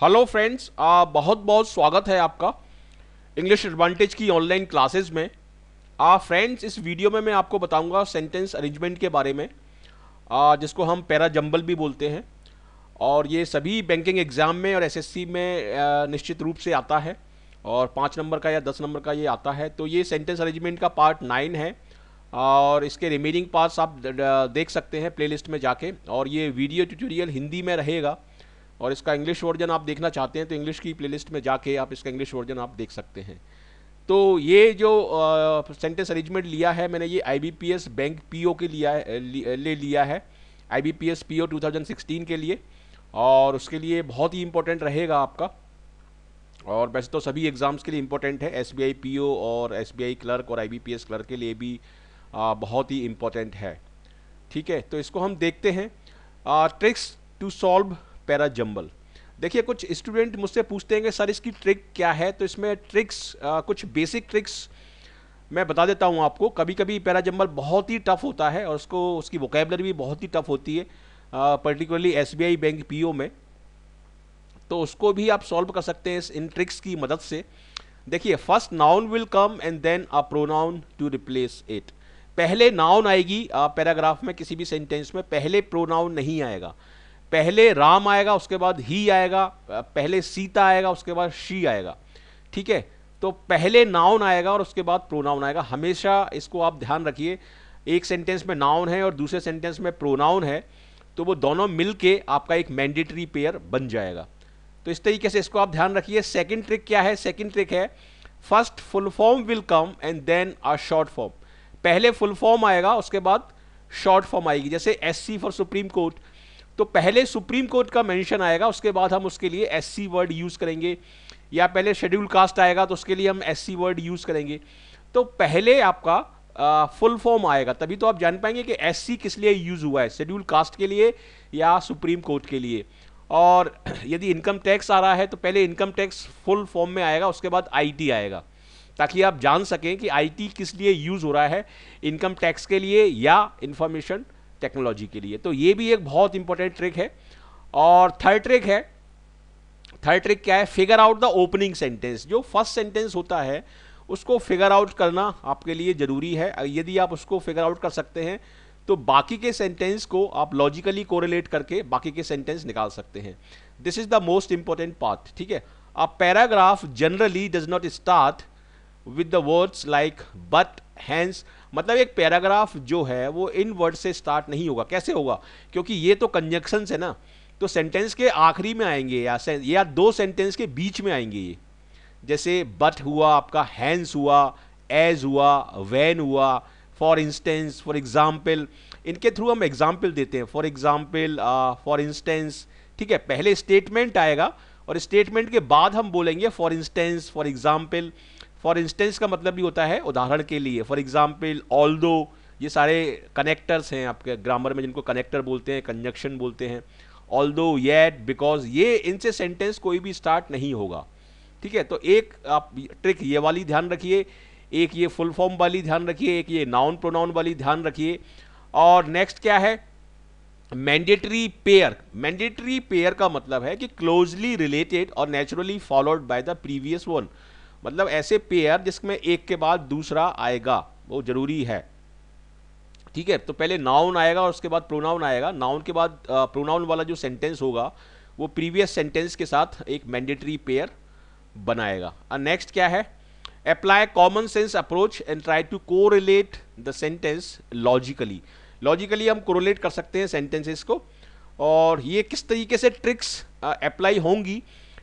Hello friends, बहुत बहुत स्वागत है आपका इंग्लिश एडवांटेज की ऑनलाइन क्लासेस में। फ्रेंड्स, इस वीडियो में मैं आपको बताऊंगा सेंटेंस अरेंजमेंट के बारे में, जिसको हम पैरा जंबल भी बोलते हैं। और ये सभी बैंकिंग एग्जाम में और एसएससी में निश्चित रूप से आता है, और 5 नंबर का या 10 नंबर का ये आता है। तो ये सेंटेंस अरेंजमेंट का पार्ट 9 है, और इसके रिमेनिंग पार्ट्स आप देख सकते हैं प्लेलिस्ट में जाके। और ये वीडियो ट्यूटोरियल हिंदी में रहेगा, और इसका इंग्लिश वर्जन आप देखना चाहते हैं तो इंग्लिश की प्लेलिस्ट में जाके आप इसका इंग्लिश वर्जन आप देख सकते हैं। तो ये जो सेंटेंस अरेंजमेंट लिया है मैंने, ये आईबीपीएस बैंक पीओ के ले लिया है, आईबीपीएस पीओ 2016 के लिए। और उसके लिए बहुत ही इंपॉर्टेंट रहेगा आपका, और वैसे तो सभी एग्ज़ाम्स के लिए इंपॉर्टेंट है, एसबीआई पीओ और एसबीआई क्लर्क और आईबीपीएस क्लर्क के लिए भी बहुत ही इंपॉर्टेंट है। ठीक है, तो इसको हम देखते हैं। Tricks to solve para jumble. देखिए, कुछ स्टूडेंट मुझसे पूछते हैं कि सर इसकी ट्रिक क्या है। तो इसमें ट्रिक्स, कुछ बेसिक ट्रिक्स मैं बता देता हूँ आपको। कभी कभी पैरा जंबल बहुत ही टफ होता है और उसकी वोकेबलरी भी बहुत ही टफ होती है, पर्टिकुलरली एसबीआई बैंक पीओ में। तो उसको भी आप सॉल्व कर सकते हैं इन ट्रिक्स की मदद से। देखिए, first noun will come and then a pronoun to replace it. पहले नाउन आएगी पैराग्राफ में, किसी भी सेंटेंस में पहले प्रोनाउन नहीं आएगा। पहले राम आएगा, उसके बाद ही आएगा, पहले सीता आएगा, उसके बाद शी आएगा। ठीक है, तो पहले नाउन आएगा और उसके बाद प्रोनाउन आएगा। हमेशा इसको आप ध्यान रखिए। एक सेंटेंस में नाउन है और दूसरे सेंटेंस में प्रोनाउन है, तो वो दोनों मिलके आपका एक मैंडेटरी पेयर बन जाएगा। तो इस तरीके से इसको आप ध्यान रखिए। सेकंड ट्रिक क्या है? सेकंड ट्रिक है first full form will come and then a short form. पहले फुल फॉर्म आएगा, उसके बाद शॉर्ट फॉर्म आएगी। जैसे एससी फॉर सुप्रीम कोर्ट, तो पहले सुप्रीम कोर्ट का मेंशन आएगा, उसके बाद हम उसके लिए एससी वर्ड यूज करेंगे। या पहले शेड्यूल कास्ट आएगा तो उसके लिए हम एससी वर्ड यूज करेंगे। तो पहले आपका फुल फॉर्म आएगा, तभी तो आप जान पाएंगे कि एससी किस लिए यूज हुआ है, शेड्यूल कास्ट के लिए या सुप्रीम कोर्ट के लिए। और यदि इनकम टैक्स आ रहा है तो पहले इनकम टैक्स फुल फॉर्म में आएगा, उसके बाद आईटी आएगा, ताकि आप जान सकें कि आईटी किस लिए यूज हो रहा है, इनकम टैक्स के लिए या इंफॉर्मेशन टेक्नोलॉजी के लिए। तो ये भी एक बहुत इंपॉर्टेंट ट्रिक है। और थर्ड ट्रिक क्या है? Figure out the opening sentence. जो फर्स्ट सेंटेंस होता है उसको फिगर आउट करना आपके लिए जरूरी है। यदि आप उसको फिगर आउट कर सकते हैं तो बाकी के सेंटेंस को आप लॉजिकली कोरिलेट करके बाकी के सेंटेंस निकाल सकते हैं। This is the most important part. ठीक है, a paragraph generally does not start with the words like but hence. मतलब एक पैराग्राफ जो है वो इन वर्ड से स्टार्ट नहीं होगा। कैसे होगा? क्योंकि ये तो कंजंक्शंस है ना, तो सेंटेंस के आखिरी में आएंगे या दो सेंटेंस के बीच में आएंगे ये। जैसे बट हुआ, आपका हैंस हुआ, एज हुआ, वैन हुआ, फॉर इंस्टेंस, फॉर एग्जाम्पल। इनके थ्रू हम एग्जाम्पल देते हैं, फॉर एग्जाम्पल, फॉर इंस्टेंस। ठीक है, पहले स्टेटमेंट आएगा और स्टेटमेंट के बाद हम बोलेंगे for instance, for example. For instance का मतलब भी होता है उदाहरण के लिए। फॉर एग्जाम्पल, ऑल्दो, ये सारे कनेक्टर्स हैं आपके ग्रामर में, जिनको कनेक्टर बोलते हैं, कंजक्शन बोलते हैं। ऑल्दो, येट, बिकॉज, ये इनसे सेंटेंस कोई भी स्टार्ट नहीं होगा। ठीक है, तो एक आप ट्रिक ये वाली ध्यान रखिए, एक ये फुल फॉर्म वाली ध्यान रखिए, एक ये नाउन प्रोनाउन वाली ध्यान रखिए। और नेक्स्ट क्या है? Mandatory pair. मैंडेटरी पेयर का मतलब है कि क्लोजली रिलेटेड और naturally followed by the previous one. मतलब ऐसे पेयर जिसमें एक के बाद दूसरा आएगा, वो जरूरी है। ठीक है, तो पहले नाउन आएगा और उसके बाद प्रोनाउन आएगा। नाउन के बाद प्रोनाउन वाला जो सेंटेंस होगा वो प्रीवियस सेंटेंस के साथ एक मैंडेटरी पेयर बनाएगा। नेक्स्ट क्या है? Apply common sense approach and try to correlate the sentence logically. Logically हम कोरिलेट कर सकते हैं सेंटेंसेस को, और ये किस तरीके से ट्रिक्स अप्लाई होंगी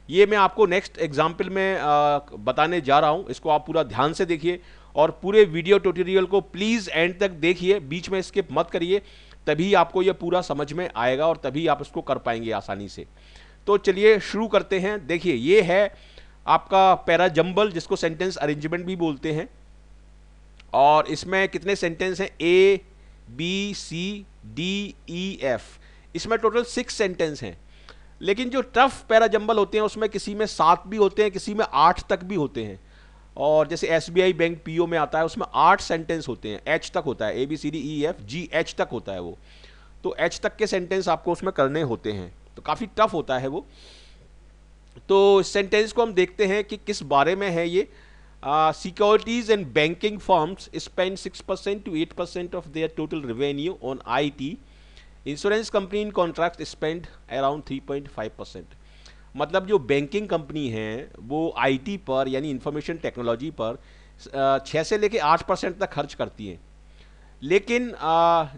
ये मैं आपको नेक्स्ट एग्जाम्पल में बताने जा रहा हूं। इसको आप पूरा ध्यान से देखिए और पूरे वीडियो ट्यूटोरियल को प्लीज एंड तक देखिए, बीच में स्किप मत करिए, तभी आपको यह पूरा समझ में आएगा और तभी आप इसको कर पाएंगे आसानी से। तो चलिए शुरू करते हैं। देखिए, ये है आपका पैरा जंबल, जिसको सेंटेंस अरेंजमेंट भी बोलते हैं। और इसमें कितने सेंटेंस हैं? ए, B, C, D, E, F. इसमें टोटल 6 सेंटेंस हैं। लेकिन जो टफ पैरा जंबल होते हैं उसमें किसी में 7 भी होते हैं, किसी में 8 तक भी होते हैं। और जैसे एसबीआई बैंक पीओ में आता है उसमें 8 सेंटेंस होते हैं, एच तक होता है, A B C D E F G H तक होता है वो। तो एच तक के सेंटेंस आपको उसमें करने होते हैं, तो काफ़ी टफ होता है वो। तो इस सेंटेंस को हम देखते हैं कि किस बारे में है ये। Securities and banking firms spend 6% to 8% of their total revenue on IT. Insurance company in contract spend around 3.5%। मतलब जो बैंकिंग कंपनी है वो आईटी पर यानी इंफॉर्मेशन टेक्नोलॉजी पर 6 से लेके 8% तक खर्च करती हैं, लेकिन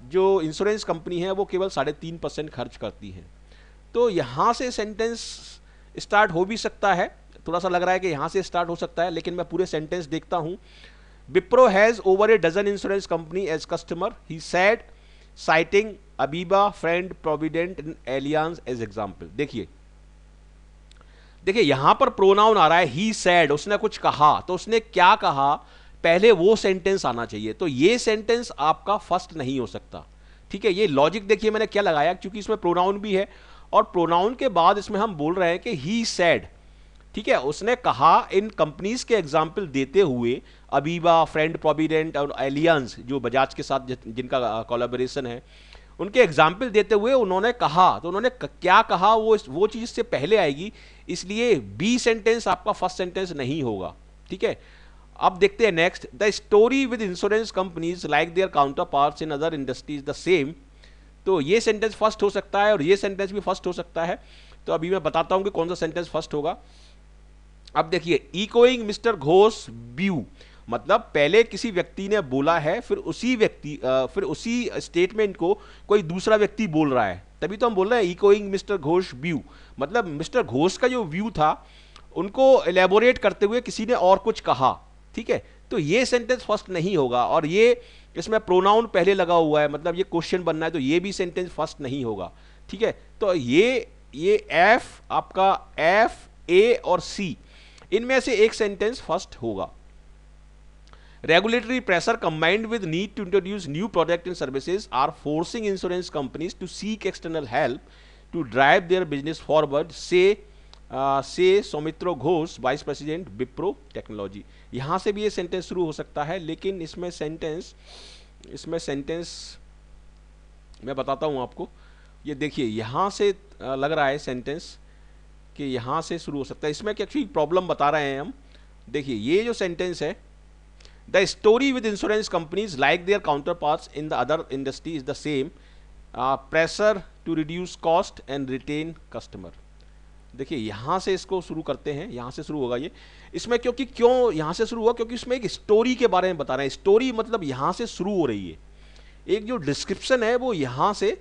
जो इंश्योरेंस कंपनी है वो केवल 3.5% खर्च करती है। तो यहाँ से सेंटेंस स्टार्ट हो भी सकता है, थोड़ा सा लग रहा है कि यहाँ से स्टार्ट हो सकता है, लेकिन मैं पूरे सेंटेंस देखता हूँ। Wipro has over a dozen insurance company as customer, he said, citing Aviva, friend, provident and Allianz as example. देखिए यहां पर प्रोनाउन आ रहा है ही सैड, उसने कुछ कहा, तो उसने क्या कहा पहले वो सेंटेंस आना चाहिए। तो ये सेंटेंस आपका फर्स्ट नहीं हो सकता, ठीक है। ये लॉजिक देखिए मैंने क्या लगाया, क्योंकि इसमें प्रोनाउन भी है और प्रोनाउन के बाद इसमें हम बोल रहे हैं कि ही सैड, ठीक है, उसने कहा। इन कंपनीज के एग्जाम्पल देते हुए अबीबा, फ्रेंड, प्रोविडेंट और एलियांस जो बजाज के साथ जिनका कोलैबोरेशन है, उनके एग्जाम्पल देते हुए उन्होंने कहा। तो उन्होंने क्या कहा वो चीज से पहले आएगी, इसलिए बी सेंटेंस आपका फर्स्ट सेंटेंस नहीं होगा, ठीक है। अब देखते हैं next. The story with insurance companies like their counterparts in other industries the same. तो ये सेंटेंस फर्स्ट हो सकता है और ये सेंटेंस भी फर्स्ट हो सकता है। तो अभी मैं बताता हूं कि कौन सा सेंटेंस फर्स्ट होगा। अब देखिए, इकोइंग मिस्टर घोष व्यू, मतलब पहले किसी व्यक्ति ने बोला है, फिर उसी स्टेटमेंट को कोई दूसरा व्यक्ति बोल रहा है, तभी तो हम बोल रहे हैं इकोइंग मिस्टर घोष व्यू। मतलब मिस्टर घोष का जो व्यू था उनको एलेबोरेट करते हुए किसी ने और कुछ कहा, ठीक है। तो ये सेंटेंस फर्स्ट नहीं होगा, और ये इसमें प्रोनाउन पहले लगा हुआ है, मतलब ये क्वेश्चन बनना है, तो ये भी सेंटेंस फर्स्ट नहीं होगा, ठीक है। तो ये एफ, आपका एफ, ए और सी, इनमें से एक सेंटेंस फर्स्ट होगा। Regulatory pressure combined with need to introduce new products and services are forcing insurance companies to seek external help to drive their business forward, say Soumitro Ghosh, vice president Wipro technology. यहाँ से भी ये sentence शुरू हो सकता है, लेकिन इसमें सेंटेंस मैं बताता हूँ आपको। ये देखिए यहाँ से लग रहा है सेंटेंस कि यहाँ से शुरू हो सकता है। इसमें एक्चुअली प्रॉब्लम बता रहे हैं हम। देखिए ये जो सेंटेंस है, The story with insurance companies like their counterparts in the other industry is the same. Pressure to reduce cost and retain customer. देखिए यहाँ से इसको शुरू करते हैं, यहाँ से शुरू होगा ये। इसमें क्यों यहाँ से शुरू हुआ, क्योंकि इसमें एक स्टोरी के बारे में बता रहे हैं। स्टोरी मतलब यहाँ से शुरू हो रही है, एक जो डिस्क्रिप्शन है वो यहाँ से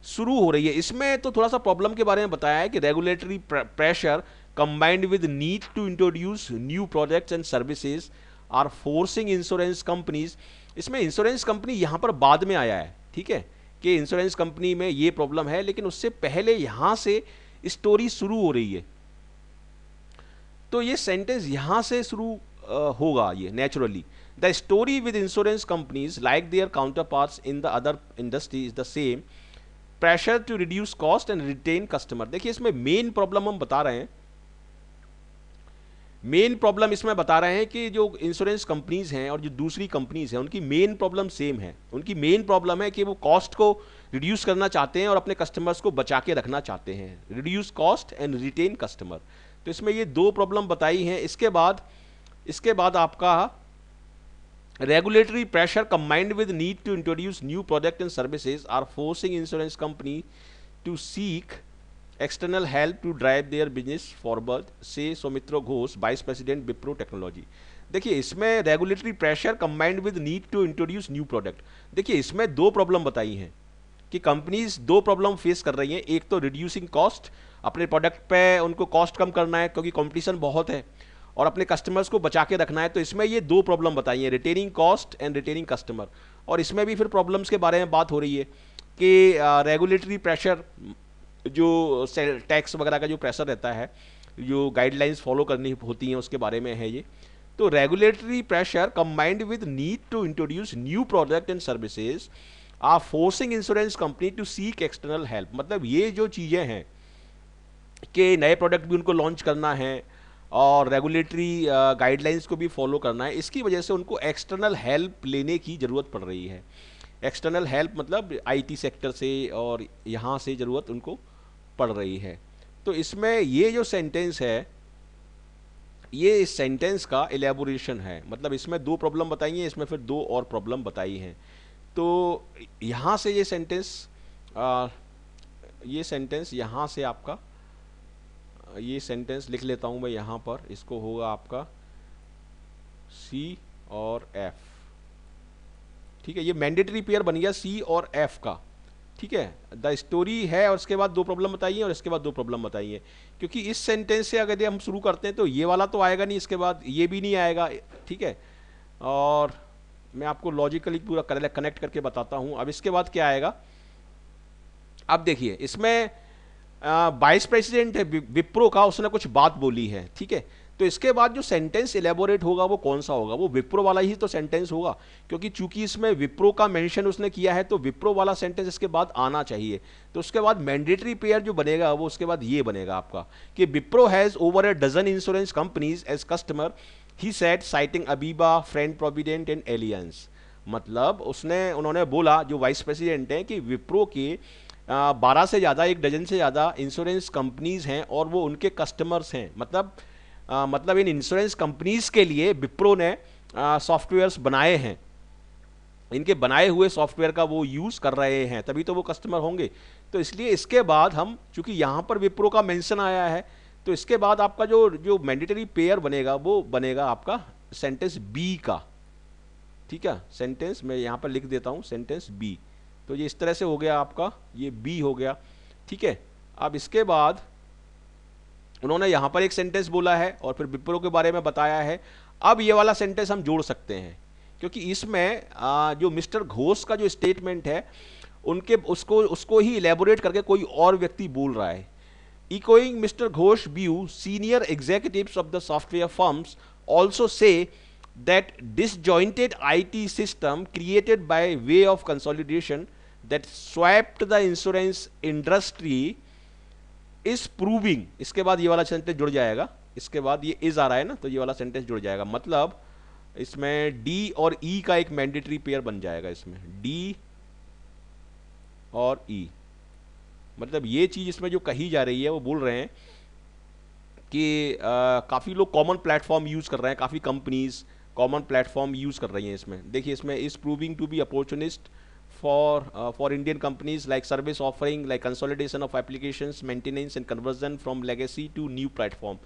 शुरू हो रही है। इसमें तो थोड़ा सा प्रॉब्लम के बारे में बताया है कि regulatory pressure combined with need to introduce new products and services are forcing insurance companies. इसमें इंश्योरेंस कंपनी यहाँ पर बाद में आया है, ठीक है, कि इंश्योरेंस कंपनी में ये प्रॉब्लम है, लेकिन उससे पहले यहाँ से स्टोरी शुरू हो रही है। तो ये सेंटेंस यहाँ से शुरू होगा ये naturally. The story with insurance companies like their counterparts in the other industry is the same, pressure to reduce cost and retain customer. देखिए इसमें मेन प्रॉब्लम हम बता रहे हैं, मेन प्रॉब्लम इसमें बता रहे हैं कि जो इंश्योरेंस कंपनीज हैं और जो दूसरी कंपनीज हैं उनकी मेन प्रॉब्लम सेम है। उनकी मेन प्रॉब्लम है कि वो कॉस्ट को रिड्यूस करना चाहते हैं और अपने कस्टमर्स को बचा के रखना चाहते हैं, reduce cost and retain customer. तो इसमें ये दो प्रॉब्लम बताई हैं। इसके बाद आपका regulatory pressure combined with need to introduce new product and services are forcing insurance company to seek external help to drive their business forward, says Soumitro Ghosh, vice president Wipro technology. देखिए इसमें regulatory pressure combined with need to introduce new product. देखिए इसमें दो problem बताई हैं कि companies दो problem face कर रही हैं। एक तो रिड्यूसिंग कॉस्ट, अपने प्रोडक्ट पे उनको कॉस्ट कम करना है क्योंकि कंपटीशन बहुत है, और अपने कस्टमर्स को बचा के रखना है। तो इसमें ये दो प्रॉब्लम बताई हैं, retaining cost and retaining customer. और इसमें भी फिर प्रॉब्लम्स के बारे में बात हो रही है कि रेगुलेटरी प्रेशर, जो टैक्स वगैरह का जो प्रेशर रहता है, जो गाइडलाइंस फॉलो करनी होती हैं, उसके बारे में है ये। तो regulatory pressure combined with need to introduce new product and services are forcing insurance company to seek external help. मतलब ये जो चीज़ें हैं कि नए प्रोडक्ट भी उनको लॉन्च करना है और रेगुलेटरी गाइडलाइंस को भी फॉलो करना है, इसकी वजह से उनको एक्सटर्नल हेल्प लेने की ज़रूरत पड़ रही है। एक्सटर्नल हेल्प मतलब आईटी सेक्टर से और यहाँ से ज़रूरत उनको पड़ रही है। तो इसमें ये जो सेंटेंस है, ये इस सेंटेंस का एलेबोरेशन है, मतलब इसमें दो प्रॉब्लम बताई हैं, इसमें फिर दो और प्रॉब्लम बताई हैं। तो यहाँ से ये सेंटेंस यहाँ से आपका ये सेंटेंस लिख लेता हूँ मैं यहाँ पर, इसको होगा आपका सी और एफ, ठीक है। ये मैंडेटरी पेयर बन गया सी और एफ का, ठीक है। द स्टोरी है और उसके बाद दो प्रॉब्लम बताइए और इसके बाद दो प्रॉब्लम बताइए, क्योंकि इस सेंटेंस से अगर हम शुरू करते हैं तो ये वाला तो आएगा नहीं, इसके बाद ये भी नहीं आएगा, ठीक है। और मैं आपको लॉजिकली पूरा कनेक्ट करके बताता हूँ। अब इसके बाद क्या आएगा, अब देखिए इसमें वाइस प्रेसिडेंट है विप्रो का, उसने कुछ बात बोली है, ठीक है। तो इसके बाद जो सेंटेंस इलेबोरेट होगा वो कौन सा होगा, वो विप्रो वाला ही तो सेंटेंस होगा, क्योंकि चूंकि इसमें विप्रो का मेंशन उसने किया है तो विप्रो वाला सेंटेंस इसके बाद आना चाहिए। तो उसके बाद मैंडेटरी पेयर जो बनेगा वो उसके बाद ये बनेगा आपका कि Wipro has over a dozen insurance companies as customer, he said citing Aviva, friend provident and Allianz. मतलब उन्होंने बोला, जो वाइस प्रेसिडेंट है, कि विप्रो के 12 से ज़्यादा, एक डजन से ज़्यादा इंश्योरेंस कंपनीज हैं और वो उनके कस्टमर्स हैं। मतलब इन इंश्योरेंस कंपनीज के लिए विप्रो ने सॉफ्टवेयर्स बनाए हैं, इनके बनाए हुए सॉफ्टवेयर का वो यूज़ कर रहे हैं, तभी तो वो कस्टमर होंगे। तो इसलिए इसके बाद हम, चूंकि यहाँ पर विप्रो का मेंशन आया है, तो इसके बाद आपका जो मैंडेटरी पेयर बनेगा वो बनेगा आपका सेंटेंस बी का, ठीक है। सेंटेंस मैं यहाँ पर लिख देता हूँ, सेंटेंस बी। तो ये इस तरह से हो गया आपका, ये बी हो गया, ठीक है। अब इसके बाद उन्होंने यहाँ पर एक सेंटेंस बोला है और फिर विप्रो के बारे में बताया है। अब ये वाला सेंटेंस हम जोड़ सकते हैं, क्योंकि इसमें जो मिस्टर घोष का जो स्टेटमेंट है उसको ही इलेबोरेट करके कोई और व्यक्ति बोल रहा है। Echoing mister Ghosh view, senior executives of the software firms also say that disjointed IT system created by way of consolidation that swept the insurance industry is proving। इसके बाद ये वाला सेंटेंस जुड़ जाएगा, इसके बाद ये इज आ रहा है ना, तो ये वाला सेंटेंस जुड़ जाएगा। मतलब इसमें डी और ई का एक मैंडेटरी पेयर बन जाएगा, इसमें डी और ई। मतलब ये चीज इसमें जो कही जा रही है, वो बोल रहे हैं कि काफ़ी लोग कॉमन प्लेटफॉर्म यूज़ कर रहे हैं, काफ़ी कंपनीज कॉमन प्लेटफॉर्म यूज़ कर रही हैं इसमें। देखिए इसमें is proving to be opportunist for Indian companies like service offering like consolidation of applications, maintenance and conversion from legacy to new platform.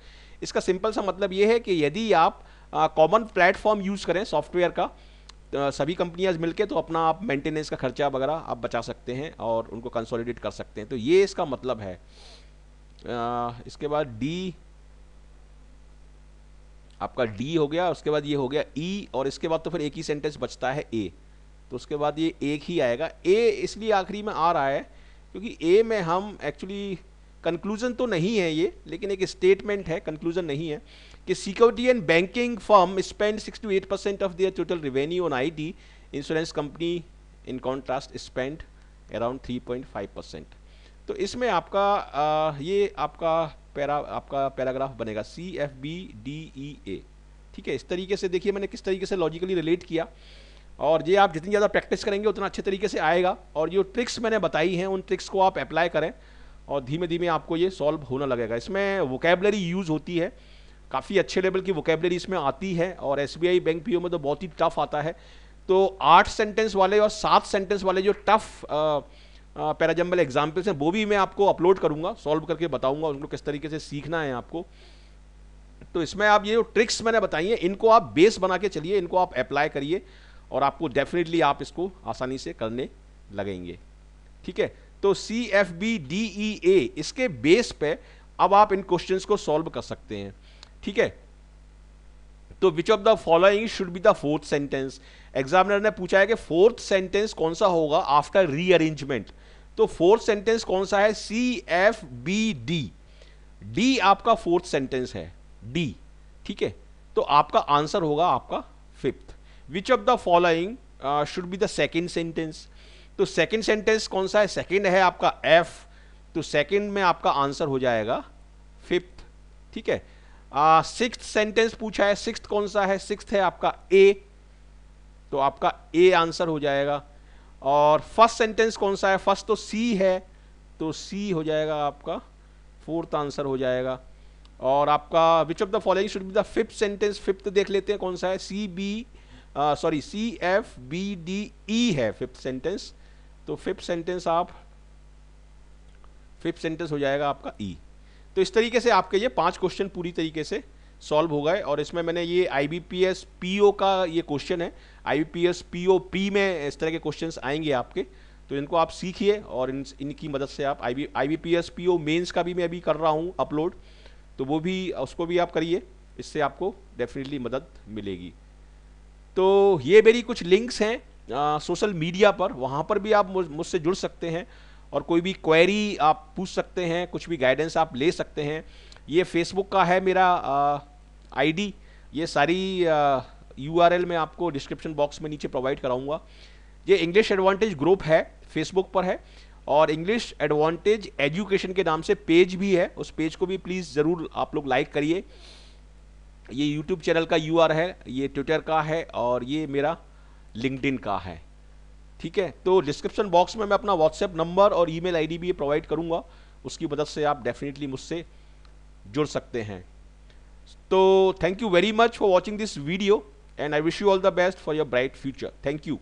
इसका सिंपल सा मतलब ये है कि यदि आप कॉमन प्लेटफॉर्म यूज़ करें सॉफ्टवेयर का, सभी कंपनियां मिलके, तो अपना आप मेंटेनेंस का खर्चा वगैरह आप बचा सकते हैं और उनको कंसोलिडेट कर सकते हैं। तो ये इसका मतलब है। इसके बाद डी, आपका डी हो गया, उसके बाद ये हो गया ई, और इसके बाद तो फिर एक ही सेंटेंस बचता है ए, तो उसके बाद ये एक ही आएगा। ए इसलिए आखिरी में आ रहा है क्योंकि ए में हम एक्चुअली, कंक्लूजन तो नहीं है ये, लेकिन एक स्टेटमेंट है, कंक्लूजन नहीं है, कि security and banking firm spend 6 to 8% of their total revenue on IT, insurance company in contrast spend around 3.5%। तो इसमें आपका ये आपका पैराग्राफ बनेगा CFBDEA, ठीक है। इस तरीके से देखिए मैंने किस तरीके से लॉजिकली रिलेट किया, और ये आप जितनी ज़्यादा प्रैक्टिस करेंगे उतना अच्छे तरीके से आएगा। और जो ट्रिक्स मैंने बताई हैं उन ट्रिक्स को आप अप्लाई करें और धीमे धीमे आपको ये सॉल्व होने लगेगा। इसमें वोकेबलरी यूज़ होती है, काफ़ी अच्छे लेवल की वोकेबलरी इसमें आती है, और SBI बैंक PO में तो बहुत ही टफ आता है। तो 8 सेंटेंस वाले और 7 सेंटेंस वाले जो टफ पैराजम्बल एग्जाम्पल्स हैं वो भी मैं आपको अपलोड करूंगा, सॉल्व करके बताऊंगा उनको किस तरीके से सीखना है आपको। तो इसमें आप ये जो ट्रिक्स मैंने बताई हैं इनको आप बेस बना के चलिए, इनको आप अप्लाई करिए और आपको डेफिनेटली आप इसको आसानी से करने लगेंगे, ठीक है। तो CFBDEA, इसके बेस पे अब आप इन क्वेश्चंस को सॉल्व कर सकते हैं, ठीक है। तो which of the following should be the fourth sentence. Examiner ने पूछा है कि फोर्थ सेंटेंस कौन सा होगा आफ्टर रीअरेंजमेंट। तो फोर्थ सेंटेंस कौन सा है, CFBD, डी आपका फोर्थ सेंटेंस है, डी, ठीक है। तो आपका आंसर होगा आपका fifth. Which of the following should be the second sentence. तो सेकेंड सेंटेंस कौन सा है, सेकेंड है आपका F, तो सेकेंड में आपका आंसर हो जाएगा फिफ्थ, ठीक है। सिक्स्थ सेंटेंस पूछा है, सिक्स्थ कौन सा है, सिक्स्थ है आपका A, तो आपका A आंसर हो जाएगा। और फर्स्ट सेंटेंस कौन सा है, फर्स्ट तो C है, तो C हो जाएगा आपका फोर्थ आंसर हो जाएगा। और आपका which of the following should be the fifth sentence, fifth देख लेते हैं कौन सा है, CFBD है फिफ्थ सेंटेंस। तो फिफ्थ सेंटेंस हो जाएगा आपका ई। तो इस तरीके से आपके ये 5 क्वेश्चन पूरी तरीके से सॉल्व हो गए। और इसमें मैंने ये IBPS PO का ये क्वेश्चन है, IBPS PO प्री में इस तरह के क्वेश्चंस आएंगे आपके, तो इनको आप सीखिए और इनकी मदद से आप IBPS PO मेंस का भी मैं अभी कर रहा हूँ अपलोड, तो वो भी उसको भी आप करिए, इससे आपको डेफिनेटली मदद मिलेगी। तो ये मेरी कुछ लिंक्स हैं सोशल मीडिया पर, वहाँ पर भी आप मुझसे जुड़ सकते हैं और कोई भी क्वेरी आप पूछ सकते हैं, कुछ भी गाइडेंस आप ले सकते हैं। ये फेसबुक का है मेरा आईडी, ये सारी URL मैं आपको डिस्क्रिप्शन बॉक्स में नीचे प्रोवाइड कराऊंगा। ये इंग्लिश एडवांटेज ग्रुप है, फेसबुक पर है, और इंग्लिश एडवांटेज एजुकेशन के नाम से पेज भी है, उस पेज को भी प्लीज़ ज़रूर आप लोग लाइक करिए। ये यूट्यूब चैनल का URL है, ये ट्विटर का है, और ये मेरा लिंक्डइन का है। ठीक है, तो डिस्क्रिप्शन बॉक्स में मैं अपना व्हाट्सएप नंबर और ईमेल आईडी भी प्रोवाइड करूंगा, उसकी मदद से आप डेफिनेटली मुझसे जुड़ सकते हैं। तो thank you very much for watching this video and I wish you all the best for your bright future. Thank you.